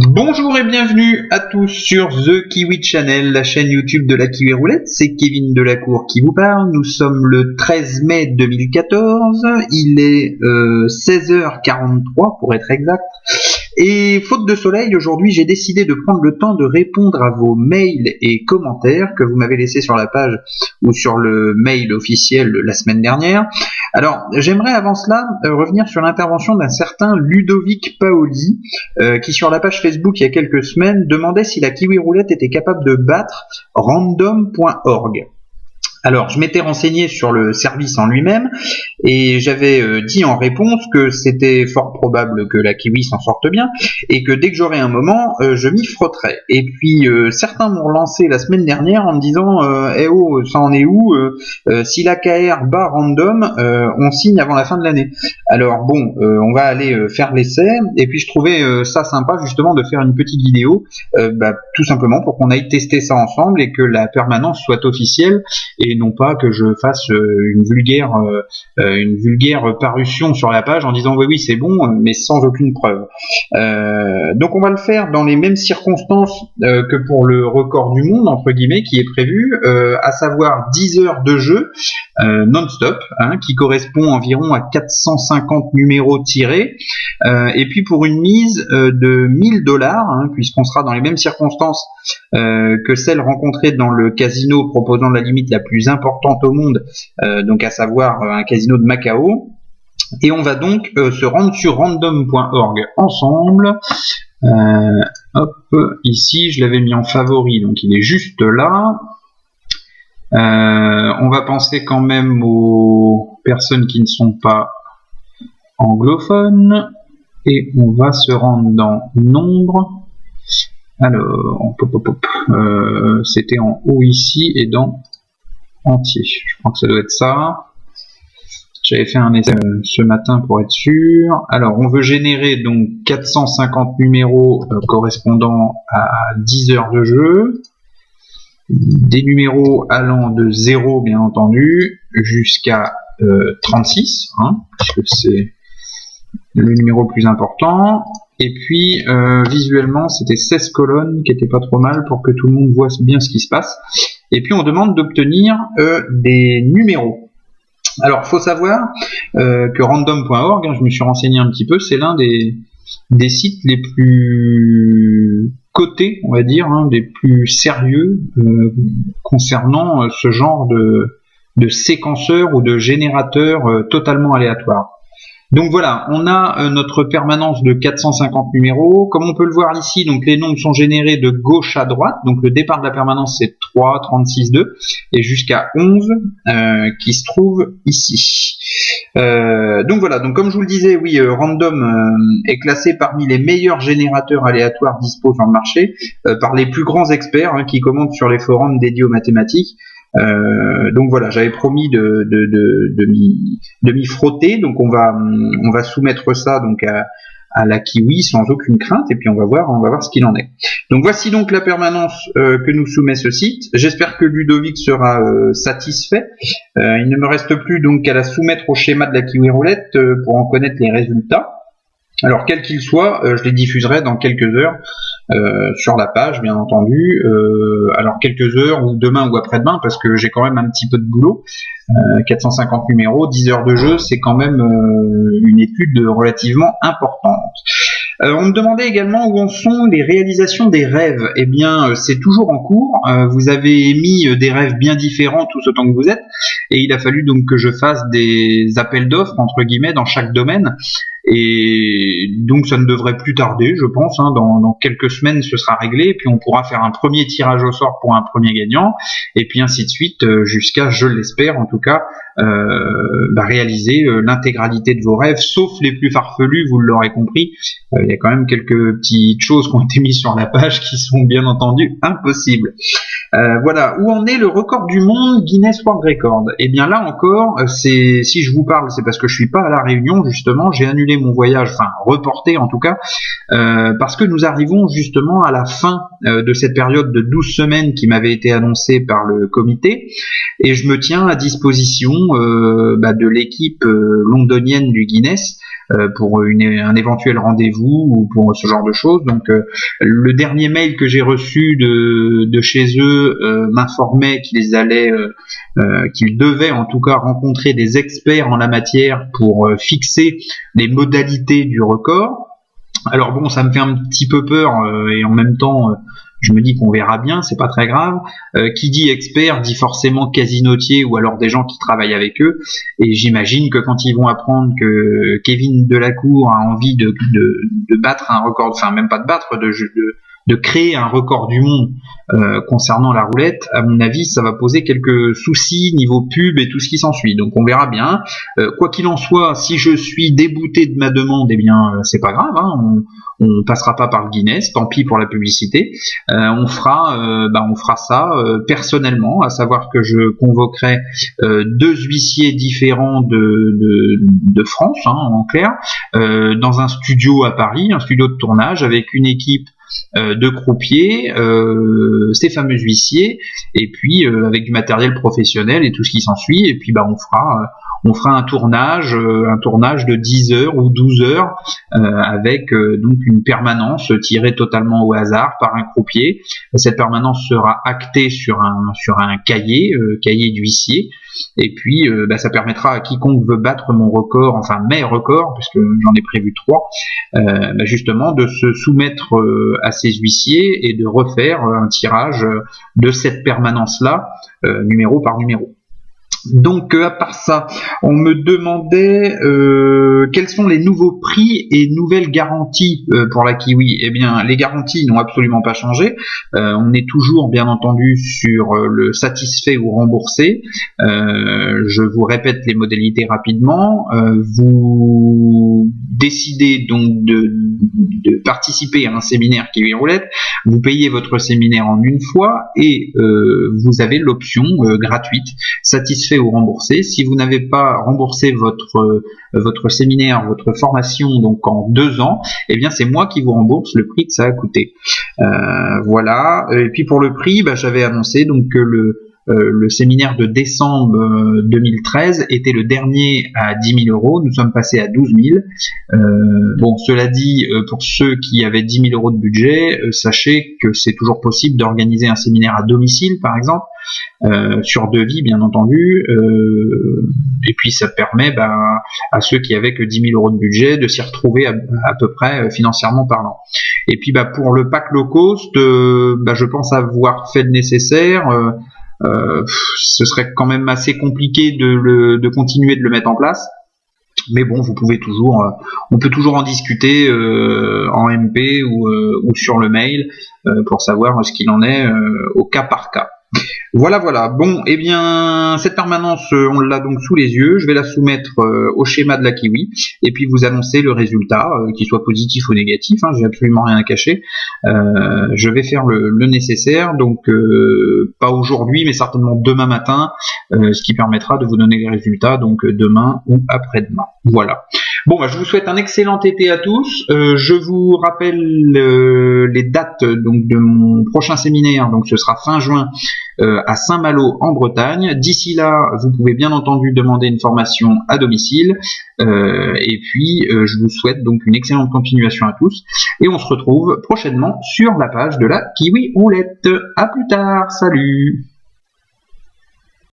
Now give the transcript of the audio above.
Bonjour et bienvenue à tous sur The Kiwi Channel, la chaîne YouTube de la Kiwi Roulette. C'est Kevin Delacour qui vous parle. Nous sommes le 13 mai 2014. Il est 16h43 pour être exact. Et faute de soleil, aujourd'hui, j'ai décidé de prendre le temps de répondre à vos mails et commentaires que vous m'avez laissés sur la page ou sur le mail officiel la semaine dernière. Alors, j'aimerais avant cela revenir sur l'intervention d'un certain Ludovic Paoli qui, sur la page Facebook il y a quelques semaines, demandait si la Kiwi Roulette était capable de battre random.org. Alors, je m'étais renseigné sur le service en lui-même et j'avais dit en réponse que c'était fort probable que la Kiwi s'en sorte bien et que dès que j'aurais un moment, je m'y frotterais. Et puis, certains m'ont relancé la semaine dernière en me disant « Eh oh, ça en est où si l'AKR bat random, on signe avant la fin de l'année. » Alors bon, on va aller faire l'essai et puis je trouvais ça sympa justement de faire une petite vidéo tout simplement pour qu'on aille tester ça ensemble et que la permanence soit officielle et non pas que je fasse une vulgaire parution sur la page en disant oui c'est bon mais sans aucune preuve. Donc on va le faire dans les mêmes circonstances que pour le record du monde entre guillemets qui est prévu, à savoir 10 heures de jeu non-stop, qui correspond environ à 450 numéros tirés, et puis pour une mise de $1000, puisqu'on sera dans les mêmes circonstances que celles rencontrées dans le casino proposant la limite la plus importante au monde, donc à savoir un casino de Macao. Et on va donc se rendre sur random.org ensemble. Hop, ici je l'avais mis en favori, donc il est juste là. On va penser quand même aux personnes qui ne sont pas anglophones et on va se rendre dans nombre. Alors, c'était en haut ici et dans entier. Je crois que ça doit être ça. J'avais fait un essai ce matin pour être sûr. Alors, on veut générer donc 450 numéros correspondant à 10 heures de jeu. Des numéros allant de 0 bien entendu jusqu'à 36, puisque c'est le numéro le plus important. Et puis visuellement c'était 16 colonnes qui étaient pas trop mal pour que tout le monde voit bien ce qui se passe. Et puis on demande d'obtenir des numéros. Alors faut savoir que random.org, je me suis renseigné un petit peu, c'est l'un des sites les plus cotés, on va dire, des plus sérieux concernant ce genre de séquenceur ou de générateur totalement aléatoire. Donc voilà, on a notre permanence de 450 numéros. Comme on peut le voir ici, donc les nombres sont générés de gauche à droite. Donc le départ de la permanence c'est 3, 36, 2 et jusqu'à 11 qui se trouve ici. Donc voilà, donc comme je vous le disais, oui, Random est classé parmi les meilleurs générateurs aléatoires dispo sur le marché par les plus grands experts qui commentent sur les forums dédiés aux mathématiques. Donc voilà, j'avais promis de m'y frotter, donc on va soumettre ça donc à la Kiwi sans aucune crainte et puis on va voir ce qu'il en est. Donc voici donc la permanence que nous soumet ce site. J'espère que Ludovic sera satisfait. Il ne me reste plus donc qu'à la soumettre au schéma de la Kiwi Roulette pour en connaître les résultats. Alors quel qu'il soit, je les diffuserai dans quelques heures sur la page, bien entendu. Alors quelques heures ou demain ou après-demain, parce que j'ai quand même un petit peu de boulot. 450 numéros, 10 heures de jeu, c'est quand même une étude relativement importante. On me demandait également où en sont les réalisations des rêves. Eh bien, c'est toujours en cours. Vous avez émis des rêves bien différents tous autant que vous êtes, et il a fallu donc que je fasse des appels d'offres entre guillemets dans chaque domaine. Et donc ça ne devrait plus tarder, je pense, dans quelques semaines ce sera réglé, et puis on pourra faire un premier tirage au sort pour un premier gagnant, et puis ainsi de suite jusqu'à, je l'espère en tout cas, réaliser l'intégralité de vos rêves, sauf les plus farfelus, vous l'aurez compris. Il y a quand même quelques petites choses qui ont été mises sur la page qui sont bien entendu impossibles. Voilà, où en est le record du monde Guinness World Record? Et bien là encore, si je vous parle, c'est parce que je suis pas à la Réunion justement, j'ai annulé mon voyage, enfin reporté en tout cas, parce que nous arrivons justement à la fin de cette période de 12 semaines qui m'avait été annoncée par le comité, et je me tiens à disposition de l'équipe londonienne du Guinness pour un éventuel rendez-vous ou pour ce genre de choses. Donc le dernier mail que j'ai reçu de chez eux m'informait qu'ils devaient en tout cas rencontrer des experts en la matière pour fixer les modalités du record. Alors bon, ça me fait un petit peu peur et en même temps je me dis qu'on verra bien, c'est pas très grave. Qui dit expert dit forcément casinotier ou alors des gens qui travaillent avec eux. Et j'imagine que quand ils vont apprendre que Kevin Delacour a envie de battre un record, enfin même pas de battre, de créer un record du monde concernant la roulette, à mon avis, ça va poser quelques soucis niveau pub et tout ce qui s'ensuit. Donc on verra bien. Quoi qu'il en soit, si je suis débouté de ma demande, eh bien c'est pas grave. On passera pas par le Guinness, tant pis pour la publicité. On fera ça personnellement, à savoir que je convoquerai 2 huissiers différents de France, en clair, dans un studio à Paris, un studio de tournage avec une équipe de croupiers, ces fameux huissiers, et puis avec du matériel professionnel et tout ce qui s'ensuit, et puis on fera un tournage de 10 heures ou 12 heures avec donc une permanence tirée totalement au hasard par un croupier. Cette permanence sera actée sur un cahier d'huissier, et puis ça permettra à quiconque veut battre mon record, enfin mes records, puisque j'en ai prévu 3, justement de se soumettre à ces huissiers et de refaire un tirage de cette permanence-là, numéro par numéro. Donc à part ça, on me demandait quels sont les nouveaux prix et nouvelles garanties pour la Kiwi. Eh bien, les garanties n'ont absolument pas changé. On est toujours bien entendu sur le satisfait ou remboursé. Je vous répète les modalités rapidement. Vous décidez donc de participer à un séminaire Kiwi Roulette. Vous payez votre séminaire en une fois et vous avez l'option gratuite satisfait ou remboursé. Si vous n'avez pas remboursé votre séminaire, votre formation donc en 2 ans, eh bien c'est moi qui vous rembourse le prix que ça a coûté. Voilà. Et puis pour le prix, j'avais annoncé donc que le séminaire de décembre 2013 était le dernier à 10 000 euros. Nous sommes passés à 12 000. Bon, cela dit, pour ceux qui avaient 10 000 euros de budget, sachez que c'est toujours possible d'organiser un séminaire à domicile, par exemple, sur devis, bien entendu. Et puis ça permet à ceux qui avaient que 10 000 euros de budget de s'y retrouver à peu près financièrement parlant. Et puis pour le pack low cost, je pense avoir fait le nécessaire. Ce serait quand même assez compliqué de continuer de le mettre en place, mais bon, on peut toujours en discuter en MP ou sur le mail pour savoir ce qu'il en est au cas par cas. Voilà. Bon, eh bien, cette permanence, on l'a donc sous les yeux. Je vais la soumettre au schéma de la Kiwi et puis vous annoncer le résultat, qu'il soit positif ou négatif. J'ai absolument rien à cacher. Je vais faire le nécessaire, donc pas aujourd'hui, mais certainement demain matin, ce qui permettra de vous donner les résultats, donc demain ou après-demain. Voilà. Bon, je vous souhaite un excellent été à tous. Je vous rappelle les dates donc de mon prochain séminaire. Donc ce sera fin juin à Saint-Malo en Bretagne. D'ici là, vous pouvez bien entendu demander une formation à domicile. Et puis, je vous souhaite donc une excellente continuation à tous. Et on se retrouve prochainement sur la page de la Kiwi Roulette. À plus tard, salut!